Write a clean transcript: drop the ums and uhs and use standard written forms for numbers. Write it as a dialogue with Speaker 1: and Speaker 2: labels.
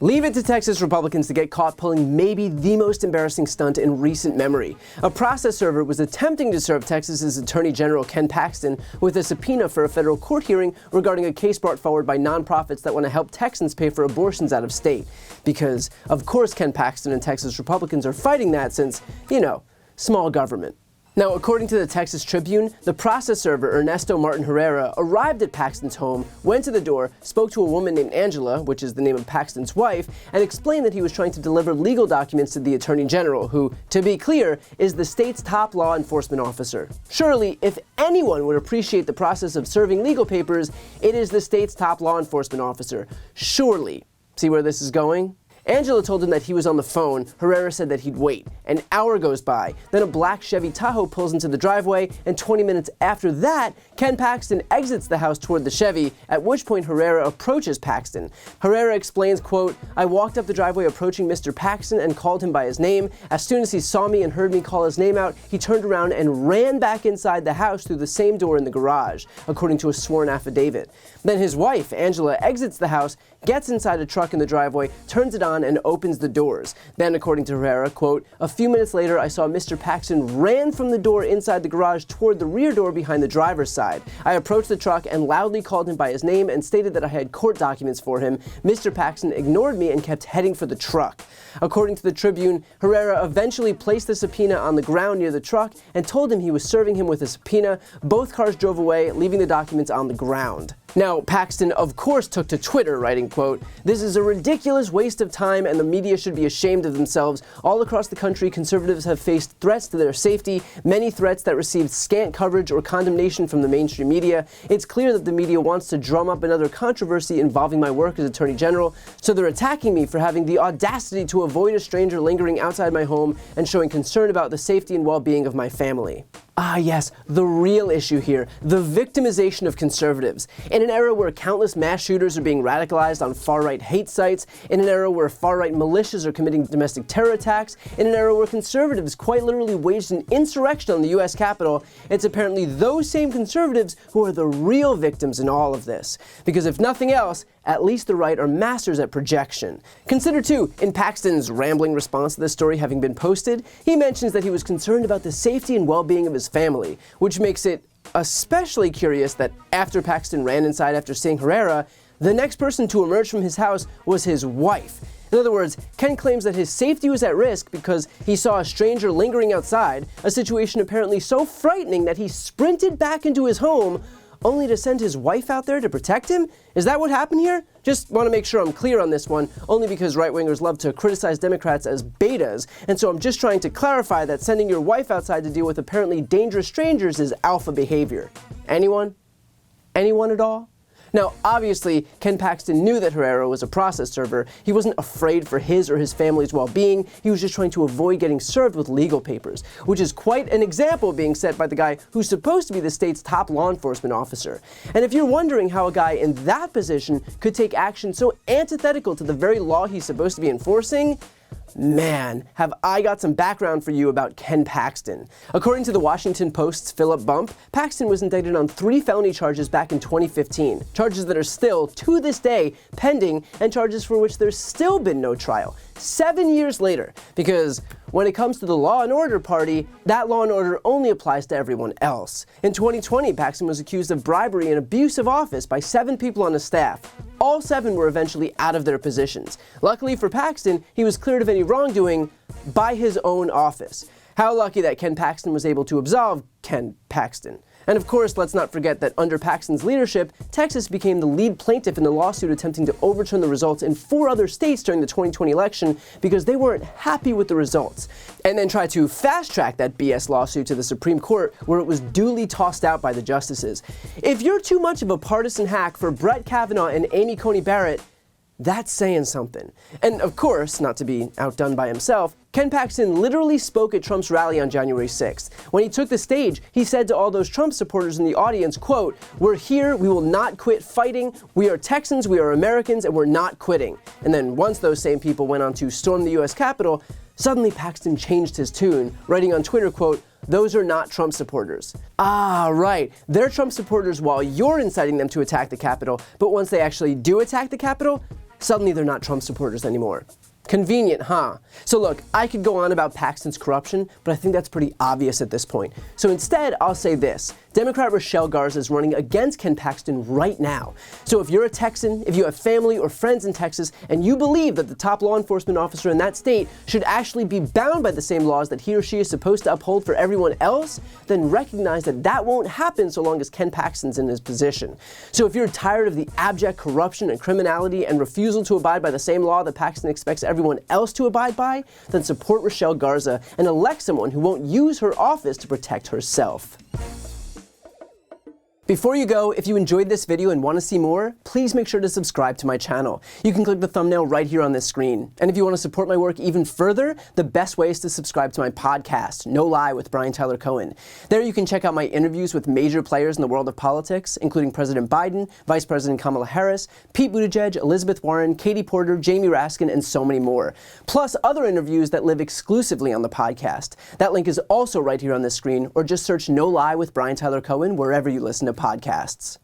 Speaker 1: Leave it to Texas Republicans to get caught pulling maybe the most embarrassing stunt in recent memory. A process server was attempting to serve Texas's Attorney General Ken Paxton with a subpoena for a federal court hearing regarding a case brought forward by nonprofits that want to help Texans pay for abortions out of state. Because, of course, Ken Paxton and Texas Republicans are fighting that since, small government. Now, according to the Texas Tribune, the process server Ernesto Martin Herrera arrived at Paxton's home, went to the door, spoke to a woman named Angela, which is the name of Paxton's wife, and explained that he was trying to deliver legal documents to the Attorney General, who, to be clear, is the state's top law enforcement officer. Surely, if anyone would appreciate the process of serving legal papers, it is the state's top law enforcement officer. Surely. See where this is going? Angela told him that he was on the phone. Herrera said that he'd wait. An hour goes by. Then a black Chevy Tahoe pulls into the driveway, and 20 minutes after that, Ken Paxton exits the house toward the Chevy, at which point Herrera approaches Paxton. Herrera explains, quote, "I walked up the driveway approaching Mr. Paxton and called him by his name. As soon as he saw me and heard me call his name out, he turned around and ran back inside the house through the same door in the garage," according to a sworn affidavit. Then his wife, Angela, exits the house, gets inside a truck in the driveway, turns it on, and opens the doors. Then, according to Herrera, quote, "A few minutes later, I saw Mr. Paxton ran from the door inside the garage toward the rear door behind the driver's side. I approached the truck and loudly called him by his name and stated that I had court documents for him. Mr. Paxton ignored me and kept heading for the truck." According to the Tribune, Herrera eventually placed the subpoena on the ground near the truck and told him he was serving him with a subpoena. Both cars drove away, leaving the documents on the ground. Now, Paxton, of course, took to Twitter, writing, quote, "This is a ridiculous waste of time and the media should be ashamed of themselves. All across the country, conservatives have faced threats to their safety, many threats that received scant coverage or condemnation from the mainstream media. It's clear that the media wants to drum up another controversy involving my work as Attorney General, so they're attacking me for having the audacity to avoid a stranger lingering outside my home and showing concern about the safety and well-being of my family." Ah yes, the real issue here, the victimization of conservatives. In an era where countless mass shooters are being radicalized on far-right hate sites, in an era where far-right militias are committing domestic terror attacks, in an era where conservatives quite literally waged an insurrection on the US Capitol, it's apparently those same conservatives who are the real victims in all of this. Because if nothing else, at least the right are masters at projection. Consider too, in Paxton's rambling response to this story having been posted, he mentions that he was concerned about the safety and well-being of his family, which makes it especially curious that after Paxton ran inside after seeing Herrera, the next person to emerge from his house was his wife. In other words, Ken claims that his safety was at risk because he saw a stranger lingering outside, a situation apparently so frightening that he sprinted back into his home only to send his wife out there to protect him? Is that what happened here? Just want to make sure I'm clear on this one, only because right-wingers love to criticize Democrats as betas, and so I'm just trying to clarify that sending your wife outside to deal with apparently dangerous strangers is alpha behavior. Anyone? Anyone at all? Now, obviously, Ken Paxton knew that Herrera was a process server. He wasn't afraid for his or his family's well-being. He was just trying to avoid getting served with legal papers, which is quite an example being set by the guy who's supposed to be the state's top law enforcement officer. And if you're wondering how a guy in that position could take action so antithetical to the very law he's supposed to be enforcing, man, have I got some background for you about Ken Paxton. According to the Washington Post's Philip Bump, Paxton was indicted on 3 felony charges back in 2015, charges that are still, to this day, pending, and charges for which there's still been no trial. 7 years later, because when it comes to the law and order party, that law and order only applies to everyone else. In 2020, Paxton was accused of bribery and abuse of office by 7 people on his staff. All 7 were eventually out of their positions. Luckily for Paxton, he was cleared of any wrongdoing by his own office. How lucky that Ken Paxton was able to absolve Ken Paxton. And of course, let's not forget that under Paxton's leadership, Texas became the lead plaintiff in the lawsuit attempting to overturn the results in 4 other states during the 2020 election because they weren't happy with the results, and then tried to fast-track that BS lawsuit to the Supreme Court, where it was duly tossed out by the justices. If you're too much of a partisan hack for Brett Kavanaugh and Amy Coney Barrett, that's saying something. And of course, not to be outdone by himself, Ken Paxton literally spoke at Trump's rally on January 6th. When he took the stage, he said to all those Trump supporters in the audience, quote, "We're here, we will not quit fighting, we are Texans, we are Americans, and we're not quitting." And then once those same people went on to storm the US Capitol, suddenly Paxton changed his tune, writing on Twitter, quote, "Those are not Trump supporters." Ah, right. They're Trump supporters while you're inciting them to attack the Capitol, but once they actually do attack the Capitol, suddenly they're not Trump supporters anymore. Convenient, huh? So look, I could go on about Paxton's corruption, but I think that's pretty obvious at this point. So instead, I'll say this. Democrat Rochelle Garza is running against Ken Paxton right now. So if you're a Texan, if you have family or friends in Texas, and you believe that the top law enforcement officer in that state should actually be bound by the same laws that he or she is supposed to uphold for everyone else, then recognize that that won't happen so long as Ken Paxton's in his position. So if you're tired of the abject corruption and criminality and refusal to abide by the same law that Paxton expects everyone else to abide by, then support Rochelle Garza and elect someone who won't use her office to protect herself. Before you go, if you enjoyed this video and want to see more, please make sure to subscribe to my channel. You can click the thumbnail right here on this screen. And if you want to support my work even further, the best way is to subscribe to my podcast, No Lie with Brian Tyler Cohen. There you can check out my interviews with major players in the world of politics, including President Biden, Vice President Kamala Harris, Pete Buttigieg, Elizabeth Warren, Katie Porter, Jamie Raskin, and so many more. Plus other interviews that live exclusively on the podcast. That link is also right here on this screen, or just search No Lie with Brian Tyler Cohen wherever you listen to podcasts.